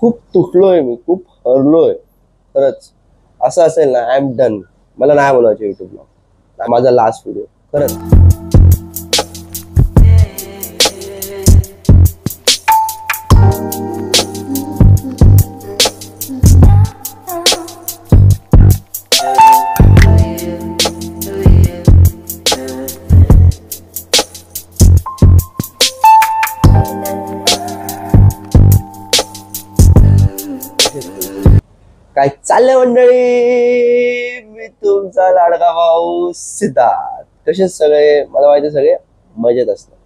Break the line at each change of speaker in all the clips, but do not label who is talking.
खूप तुटलोय मी, खूप हरलोय खरंच. असं असेल ना, आय एम डन. मला नाही बोलायचं युट्यूबला. माझा लास्ट व्हिडिओ खरंच. काय चाललंय मंडळी, मी तुमचा लाडका भाऊ सिद्धार्थ. कसे सगळे? मला माहिती सगळे मजेत असतात.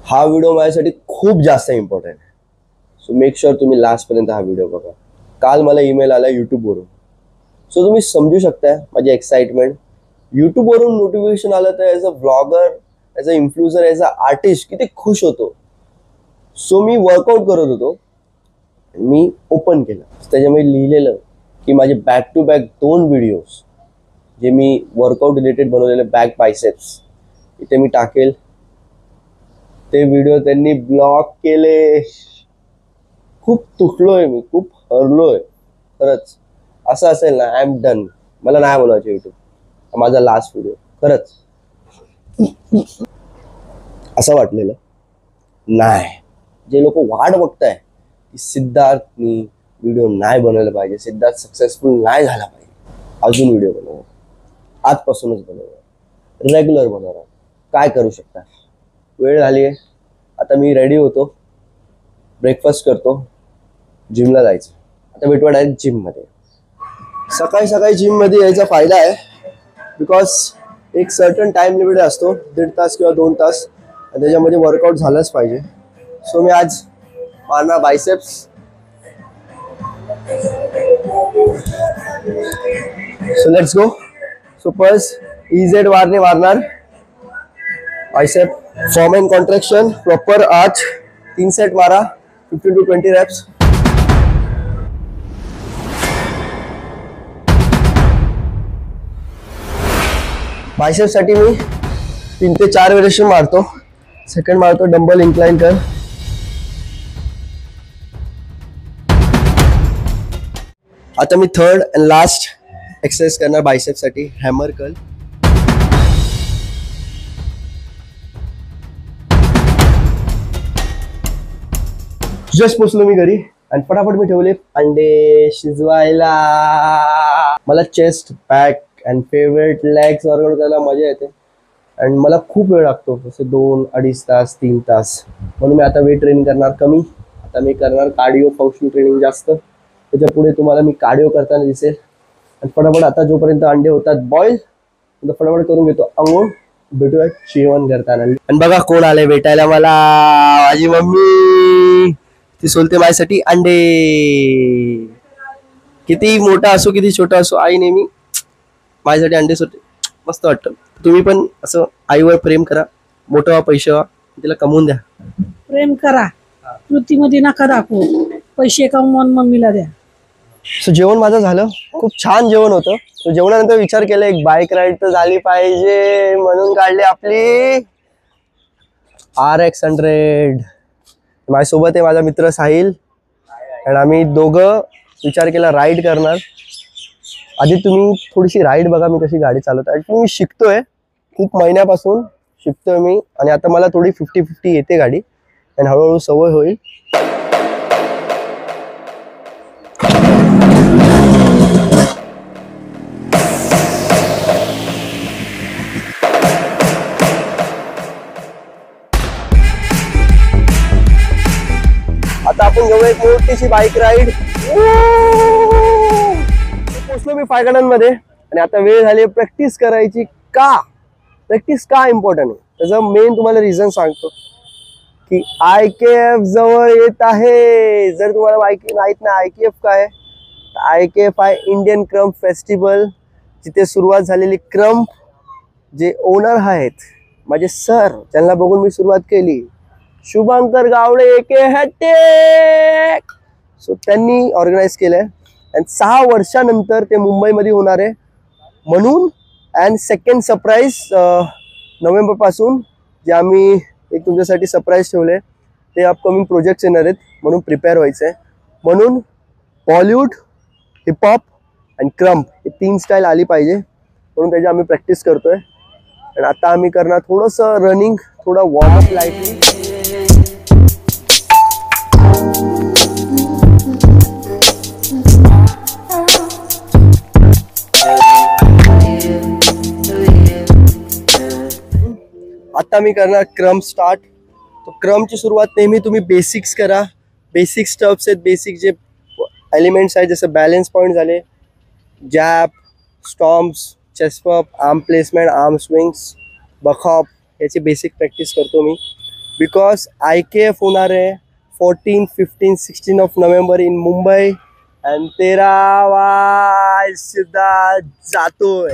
हा व्हिडिओ माझ्यासाठी खूप जास्त इम्पॉर्टंट आहे, सो मेक शुअर तुम्ही लास्ट पर्यंत हा व्हिडिओ बघा. काल मला ईमेल आला युट्यूबवरून, सो तुम्ही समजू शकताय माझी एक्साइटमेंट. युट्यूबवरून नोटिफिकेशन आलं तर as a blogger, as a influencer, as a artist किती खुश होतो. सो मी वर्कआउट करत होतो, मी ओपन केलं, त्याच्यामध्ये लिहिलेलं की माझे बॅक टू बॅक 2 व्हिडिओज जे मी वर्कआउट रिलेटेड बनवलेले, बॅक बायसेप्स, इथे मी टाकेल. ते व्हिडिओ त्यांनी ब्लॉक केले. खूप तुटलोय मी, खूप हरलोय खरंच. असं असेल ना, आय एम डन. मला नाही बोलायचं युट्यूब. माझा लास्ट व्हिडिओ खरंच. असं वाटलेलं नाही. जे लोक वाट बघताय की सिद्धार्थनी व्हिडिओ नाही बनवला पाहिजे, सिद्धार्थ सक्सेसफुल नाही झाला पाहिजे, अजून व्हिडिओ बनवा. आजपासूनच बनवा, रेग्युलर बनवा. काय करू शकता? वेळ झाली आहे. आता मी रेडी होतो, ब्रेकफास्ट करतो, जिमला जायचं. आता भेटूया डायरेक्ट जिममध्ये. सकाळी सकाळी जिममध्ये यायचा फायदा आहे बिकॉज एक सर्टन टाइम लिमिट असतो, 1.5 तास किंवा 2 तास, आणि त्याच्यामध्ये वर्कआउट झालंच पाहिजे. सो मी आज मारणार biceps. So let's go. So first EZ बारने मारणार bicep, form and contraction proper 3 set मारा, 15 to 20 reps. बायसेप साठी मी 3 ते 4 व्हेरिएशन मारतो. सेकंड मारतो डंबल इन्क्लाइन कर. आता मी थर्ड अँड लास्ट एक्सरसाइज करणार बायसेप साठी, हॅमर कर्ल. जस्ट पोचलो मी घरी आणि फटाफट मी ठेवले अंडे शिजवायला. मला chest, back and favourite legs workout करायला मजा येते, आणि मला खूप वेळ लागतो, जसं 2-2.5 तास, 3 तास. म्हणून मी आता वेट ट्रेनिंग करणार कमी. आता मी करणार कार्डिओ फंक्शनल ट्रेनिंग जास्त. त्याच्या पुढे तुम्हाला मी कार्डिओ करताना दिसेल. आणि फटाफट आता जोपर्यंत अंडे होतात बॉईल, फटाफट करून घेतो अंघोळ. भेटूया जेवण करताना. आणि बघा कोण आले भेटायला मला, माझी मम्मी. ती सोलते माझ्यासाठी अंडे. किती मोठा असो किती छोटा असो, आई नेहमी माझ्यासाठी अंडे सोडते. मस्त वाटतं. तुम्ही पण असं आईवर प्रेम करा, मोठं व्हा, पैसे व्हा, तिला कमवून द्या.
प्रेम करा, कृतीमध्ये नका दाखवू, पैसे कमवून मम्मीला द्या.
सो जेवण माझं झालं, खूप छान जेवण होतं. सो जेवणानंतर विचार केला एक बाईक राईड तर झाली पाहिजे, म्हणून काढली आपली RX 100. माझ्यासोबत आहे माझा मित्र साहिल, आणि आम्ही दोघं विचार केला राईड करणार. आधी तुम्ही थोडीशी राईड बघा मी कशी गाडी चालवत आहे. मी शिकतोय, खूप महिन्यापासून शिकतोय मी, आणि आता मला थोडी 50-50 येते गाडी, आणि हळूहळू सवय होईल. आता आपण घेऊया एक मोठीशी बाईक राईड. पोचलो मी 5 गार्डन मध्ये, आणि आता वेळ झाली प्रॅक्टिस करायची. प्रॅक्टिस का इम्पॉर्टंट आहे त्याचं मेन तुम्हाला रिझन सांगतो की IKF जवळ येत आहे. जर तुम्हाला माहित नाही IKF काय, IKF आहे इंडियन क्रम्प फेस्टिवल, जिथे सुरुवात झालेली. क्रम्प जे ओनर आहेत माझे सर, त्यांना बघून मी सुरुवात केली, शुभंकर गावडे एके हॅटे. सो त्यांनी ऑर्गनाइज केलंय, आणि 6 वर्षानंतर ते मुंबईमध्ये होणार आहे म्हणून. अँड सेकंड सरप्राईज नोव्हेंबर पासून जे आम्ही एक तुमच्यासाठी सरप्राईज ठेवले, ते अपकमिंग प्रोजेक्ट्स येणार आहेत, म्हणून प्रिपेअर व्हायचं आहे. म्हणून बॉलिवूड, हिपहॉप आणि क्रम्प हे 3 स्टाईल आली पाहिजे, म्हणून त्याची आम्ही प्रॅक्टिस करतोय. आणि आता आम्ही करणार थोडंसं रनिंग, थोडा वॉर्मअप लाईटली. आता मी करणार क्रम्प स्टार्ट. तो क्रम्पची सुरुवात नेहमी तुम्ही बेसिक्स करा. बेसिक स्टप्स आहेत, बेसिक जे एलिमेंट्स आहेत जसं बॅलन्स पॉईंट झाले, jab, stomps, chest up, arm placement, arm swings, बखॉप, याची बेसिक प्रॅक्टिस करतो मी. बिकॉज IKF होणार आहे 14, 15, 16 ऑफ नोव्हेंबर इन मुंबई. आणि 13वा सुद्धा जातोय.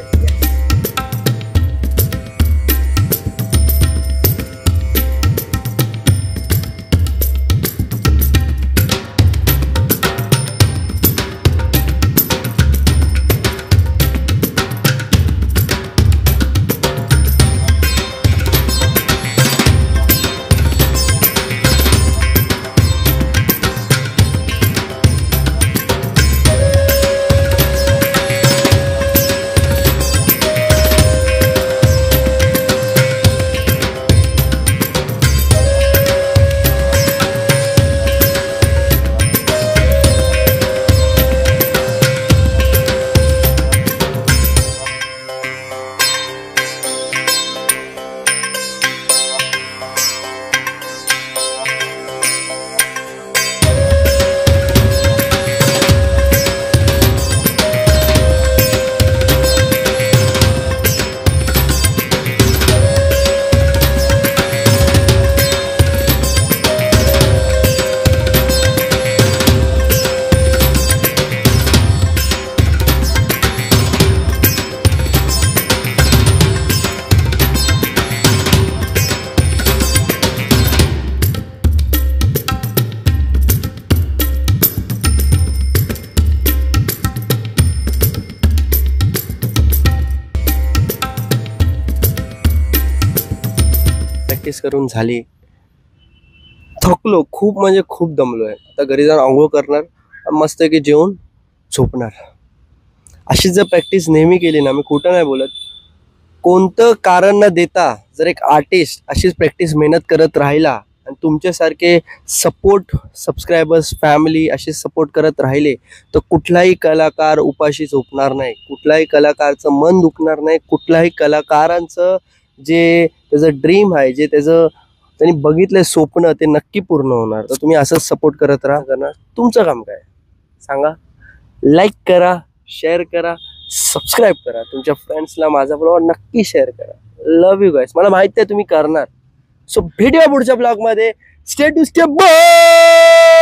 प्रॅक्टिस करून झाली, थकलो खूप, म्हणजे खूप दमलोय. आता घरी जाऊन आंघोळ करणार, मस्त की जेवून झोपणार. अशी जर प्रॅक्टिस नेहमी केली ना, मी खोटं नाही बोलत, कोणतं कारण न देता जर एक आर्टिस्ट अशीच प्रॅक्टिस मेहनत करत राहिला आणि तुमच्यासारखे सपोर्ट सबस्क्रायबर्स, फॅमिली असे सपोर्ट करत राहिले, तर कुठलाही कलाकार उपाशी झोपणार नाही, कुठलाही कलाकारचं मन दुखणार नाही, कुठल्याही कलाकारांचं जे त्याचं ड्रीम आहे, जे त्यांनी बघितलंय स्वप्न, ते नक्की पूर्ण होणार. तर तुम्ही असंच सपोर्ट करत राहा. तुमचं काम काय सांगा? लाईक करा, शेअर करा, सबस्क्राईब करा, तुमच्या फ्रेंड्सला माझा ब्लॉग नक्की शेअर करा. लव्ह यू गाईस. मला माहिती आहे तुम्ही करणार. सो भेटूया पुढच्या ब्लॉग मध्ये. Stay to stay. बाय.